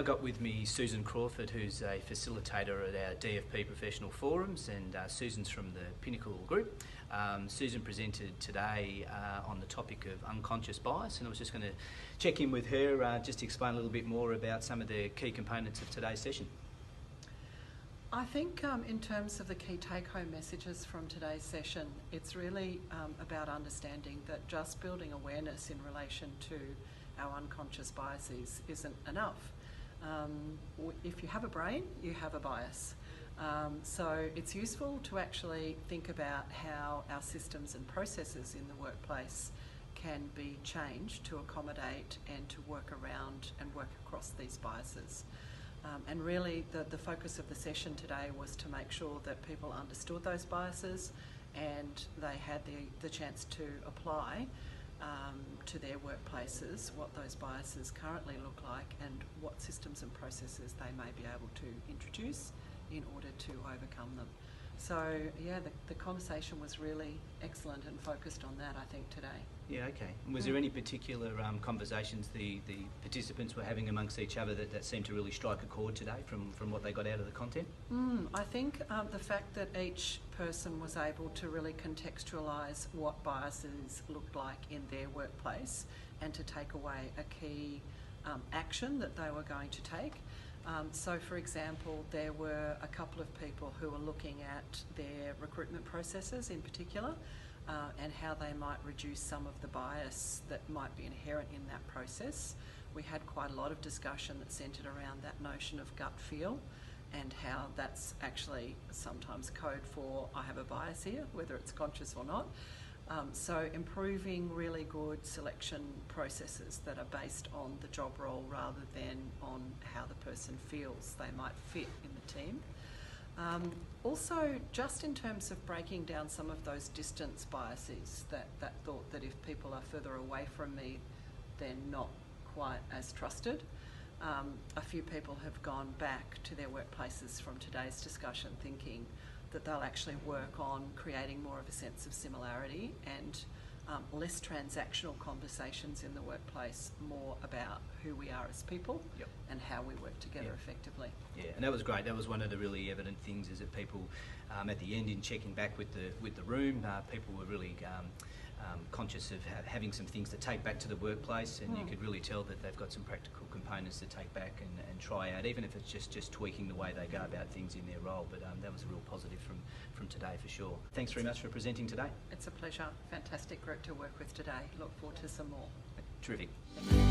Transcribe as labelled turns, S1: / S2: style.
S1: now got with me Susan Crawford, who's a facilitator at our DFP professional forums, and Susan's from the Pinnacle Group. Susan presented today on the topic of unconscious bias, and I was just going to check in with her just to explain a little bit more about some of the key components of today's session.
S2: I think in terms of the key take-home messages from today's session, it's really about understanding that just building awareness in relation to our unconscious biases isn't enough. If you have a brain, you have a bias. So it's useful to actually think about how our systems and processes in the workplace can be changed to accommodate and to work around and work across these biases. And really the focus of the session today was to make sure that people understood those biases and they had the chance to apply to their workplaces what those biases currently look like and what systems and processes they may be able to introduce in order to overcome them. So yeah, the conversation was really excellent and focused on that, I think, today.
S1: Yeah, okay. And was there any particular conversations the participants were having amongst each other that seemed to really strike a chord today from what they got out of the content?
S2: I think the fact that each person was able to really contextualise what biases looked like in their workplace and to take away a key action that they were going to take. So for example, there were a couple of people who were looking at their recruitment processes in particular and how they might reduce some of the bias that might be inherent in that process. We had quite a lot of discussion that centred around that notion of gut feel and how that's actually sometimes code for I have a bias here, whether it's conscious or not. So improving really good selection processes that are based on the job role rather than on how the person feels they might fit in the team. Also, just in terms of breaking down some of those distance biases, that thought that if people are further away from me, they're not quite as trusted. A few people have gone back to their workplaces from today's discussion thinking that they'll actually work on creating more of a sense of similarity and less transactional conversations in the workplace, more about who we are as people and how we work together effectively.
S1: Yeah, and that was great. That was one of the really evident things, is that people at the end, in checking back with the room, people were really conscious of having some things to take back to the workplace, and you could really tell that they've got some practical components to take back and try out, even if it's just tweaking the way they go about things in their role. But that was a real positive from today for sure. Thanks very much for presenting today.
S2: It's a pleasure. Fantastic group to work with today. Look forward to some more.
S1: Terrific.
S2: Thank you.